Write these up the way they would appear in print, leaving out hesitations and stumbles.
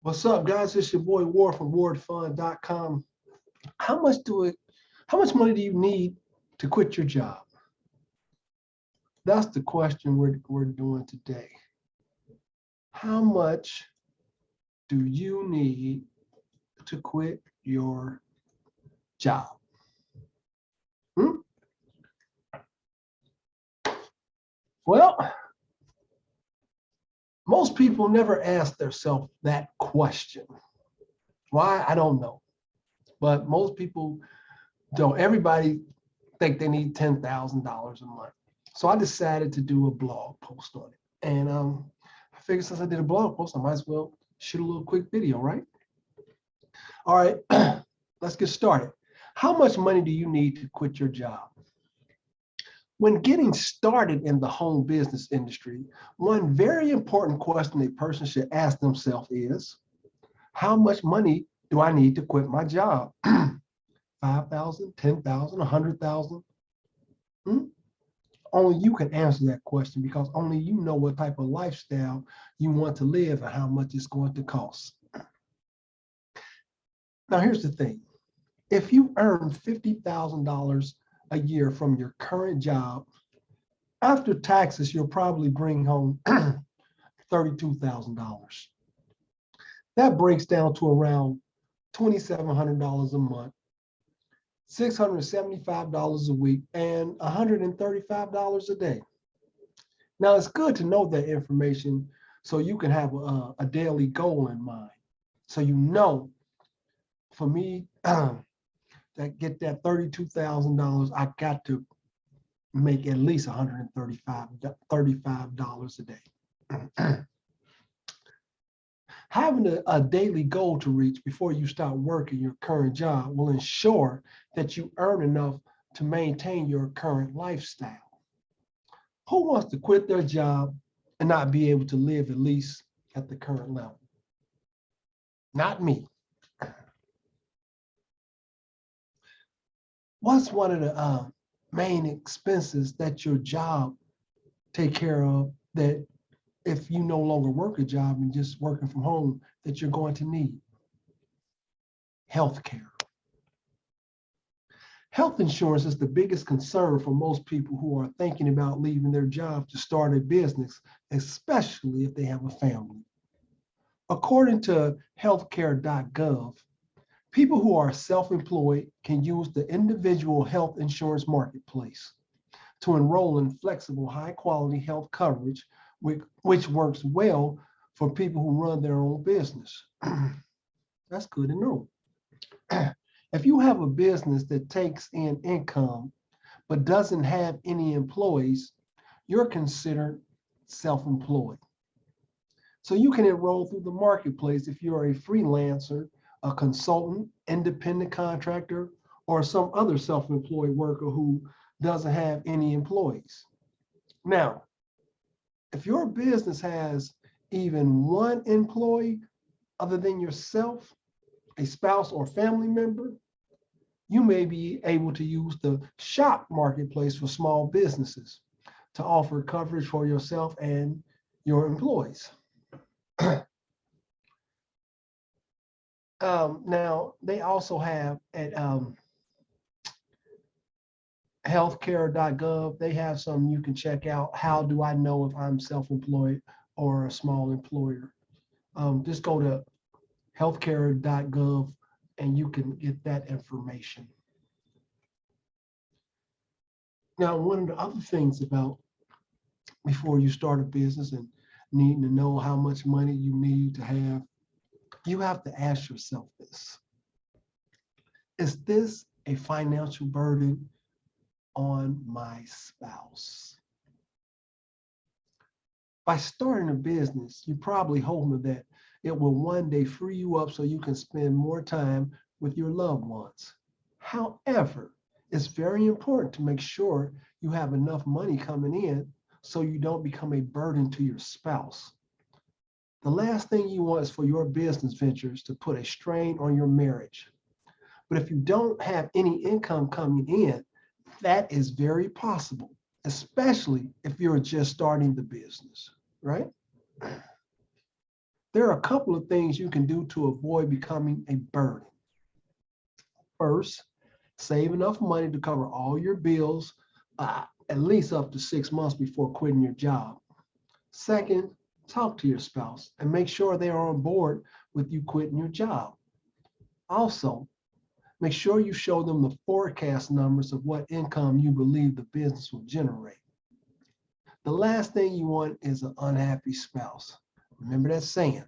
What's up, guys? It's your boy Ward from wardfund.com. How much money do you need to quit your job? That's the question we're doing today. How much do you need to quit your job? Well, most people never ask themselves that question. Why? I don't know. But most people don't. Everybody think they need $10,000 a month. So I decided to do a blog post on it. And I figured since I did a blog post, I might as well shoot a little quick video, right? All right, let's get started. How much money do you need to quit your job? When getting started in the home business industry, one very important question a person should ask themselves is, how much money do I need to quit my job? 5,000, 10,000, 100,000? Only you can answer that question because only you know what type of lifestyle you want to live and how much it's going to cost. Now, here's the thing. If you earn $50,000 a year from your current job, after taxes, you'll probably bring home $32,000. That breaks down to around $2,700 a month, $675 a week, and $135 a day. Now, it's good to know that information so you can have a daily goal in mind. So you know, for me, that get that $32,000, I got to make at least $135 a day. Having a daily goal to reach before you start working your current job will ensure that you earn enough to maintain your current lifestyle. Who wants to quit their job and not be able to live at least at the current level? Not me. What's one of the main expenses that your job take care of that if you no longer work a job and just working from home that you're going to need? Healthcare. Health insurance is the biggest concern for most people who are thinking about leaving their job to start a business, especially if they have a family. According to Healthcaregov, people who are self-employed can use the individual health insurance marketplace to enroll in flexible, high-quality health coverage, which works well for people who run their own business. That's good to know. If you have a business that takes in income but doesn't have any employees, you're considered self-employed. So you can enroll through the marketplace if you're a freelancer, a consultant, independent contractor, or some other self-employed worker who doesn't have any employees. Now, if your business has even one employee other than yourself, a spouse or family member, you may be able to use the shop marketplace for small businesses to offer coverage for yourself and your employees. Now, they also have at healthcare.gov, they have some you can check out. How do I know if I'm self-employed or a small employer? Just go to healthcare.gov and you can get that information. Now, one of the other things about before you start a business and needing to know how much money you need to have, you have to ask yourself this. Is this a financial burden on my spouse? By starting a business, you're probably hoping that it will one day free you up so you can spend more time with your loved ones. However, it's very important to make sure you have enough money coming in so you don't become a burden to your spouse. The last thing you want is for your business ventures to put a strain on your marriage. But if you don't have any income coming in, that is very possible, especially if you're just starting the business, right? There are a couple of things you can do to avoid becoming a burden. First, save enough money to cover all your bills, at least up to 6 months before quitting your job. Second, talk to your spouse and make sure they are on board with you quitting your job. Also, make sure you show them the forecast numbers of what income you believe the business will generate. The last thing you want is an unhappy spouse. Remember that saying,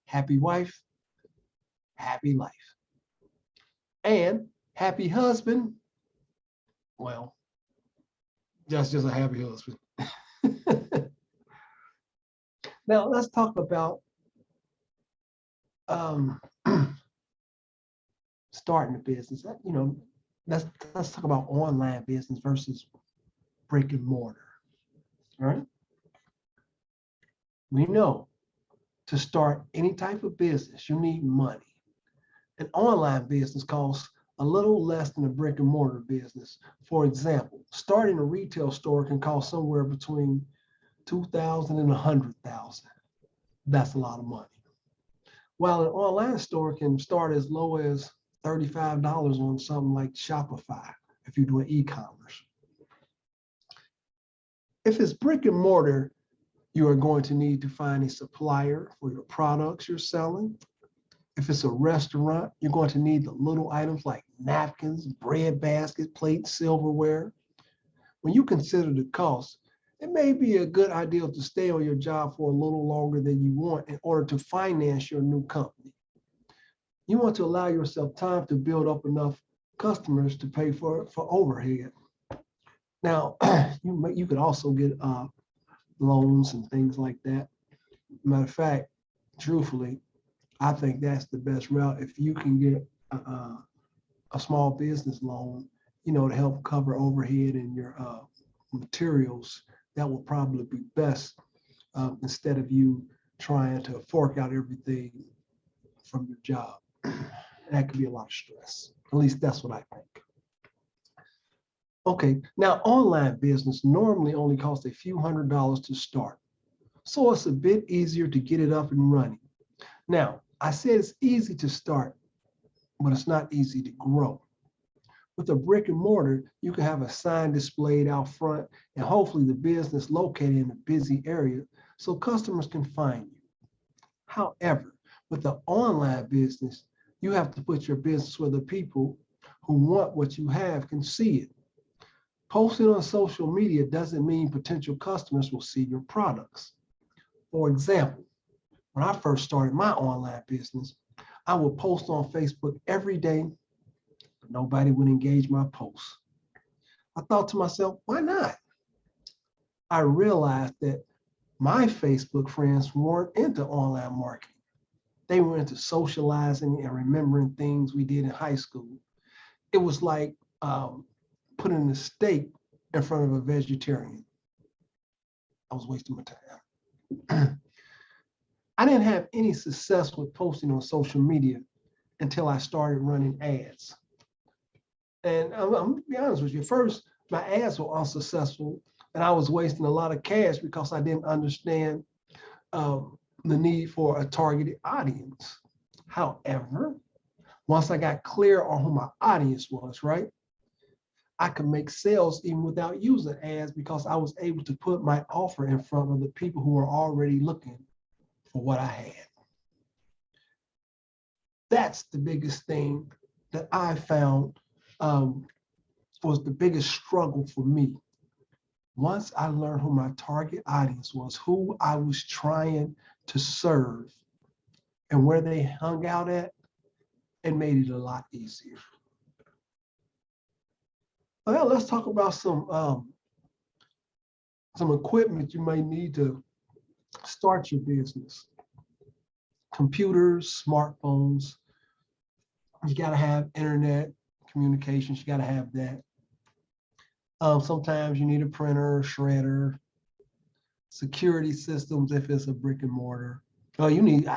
happy wife, happy life. And happy husband, well, that's just a happy husband. Now let's talk about starting a business. Let's talk about online business versus brick and mortar. All right. We know to start any type of business, you need money. An online business costs a little less than a brick and mortar business. For example, starting a retail store can cost somewhere between $2,000 and $100,000. That's a lot of money. While an online store can start as low as $35 on something like Shopify if you're doing e-commerce. If it's brick and mortar, you are going to need to find a supplier for your products you're selling. If it's a restaurant, you're going to need the little items like napkins, bread baskets, plates, silverware. When you consider the cost, it may be a good idea to stay on your job for a little longer than you want in order to finance your new company. You want to allow yourself time to build up enough customers to pay for overhead. Now, you could also get loans and things like that. Matter of fact, truthfully, I think that's the best route. If you can get a small business loan, to help cover overhead and your materials, that will probably be best instead of you trying to fork out everything from your job. That could be a lot of stress. At least that's what I think. Okay, now online business normally only costs a few $100s to start. So it's a bit easier to get it up and running. Now, I said it's easy to start, but it's not easy to grow. With a brick and mortar, you can have a sign displayed out front and hopefully the business located in a busy area so customers can find you. However, with the online business, you have to put your business where the people who want what you have can see it. Posting on social media doesn't mean potential customers will see your products. For example, when I first started my online business, I would post on Facebook every day, but nobody would engage my posts. I thought to myself, why not? I realized that my Facebook friends weren't into online marketing. They were into socializing and remembering things we did in high school. It was like putting a steak in front of a vegetarian. I was wasting my time. I didn't have any success with posting on social media until I started running ads. And I'm gonna be honest with you, first, my ads were unsuccessful and I was wasting a lot of cash because I didn't understand the need for a targeted audience. However, once I got clear on who my audience was, right, I could make sales even without using ads because I was able to put my offer in front of the people who were already looking for what I had. That's the biggest thing that I found was the biggest struggle for me. Once I learned who my target audience was, who I was trying to serve, and where they hung out at, it made it a lot easier. Well, let's talk about some equipment you might need to start your business. Computers, smartphones. You got to have internet communications. You got to have that. Sometimes you need a printer, shredder, security systems if it's a brick and mortar. Oh, you need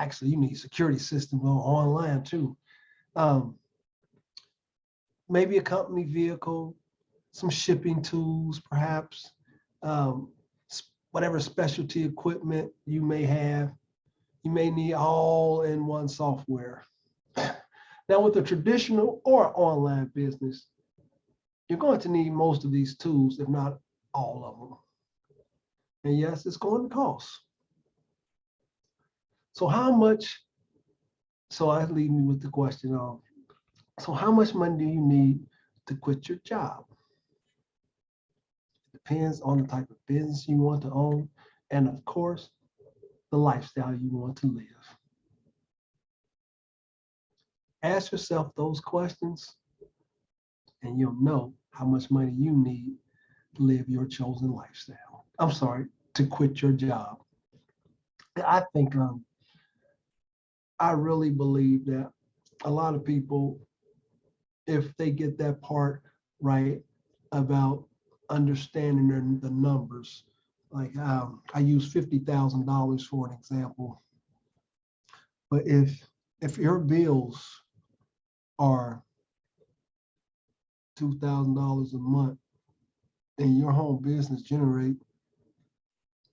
security systems online too. Maybe a company vehicle, some shipping tools, perhaps, whatever specialty equipment you may have. You may need all-in-one software. Now, with a traditional or online business, you're going to need most of these tools, if not all of them. And yes, it's going to cost. So how much, so that leads me with the question of, so how much money do you need to quit your job? It depends on the type of business you want to own, and of course, the lifestyle you want to live. Ask yourself those questions, and you'll know how much money you need to live your chosen lifestyle. I'm sorry, to quit your job. I think I really believe that a lot of people, if they get that part right about understanding the numbers, like I use $50,000 for an example, but if your bills are $2,000 a month and your home business generate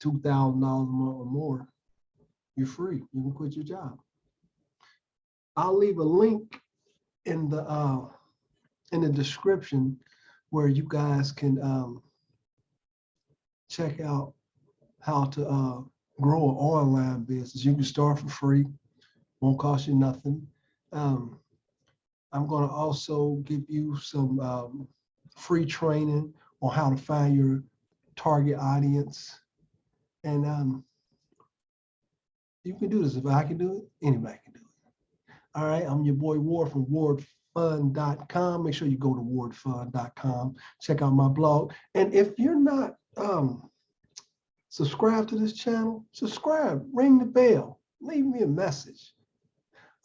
$2,000 a month or more, you're free. You can quit your job. I'll leave a link in the description where you guys can check out how to grow an online business. You can start for free, won't cost you nothing. I'm going to also give you some free training on how to find your target audience. And you can do this. If I can do it, anybody can do it. All right, I'm your boy Ward from wardfund.com. Make sure you go to wardfund.com, check out my blog. And if you're not subscribed to this channel, subscribe, ring the bell, leave me a message.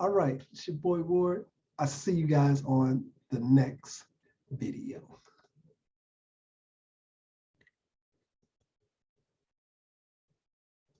All right, it's your boy Ward. I see you guys on the next video.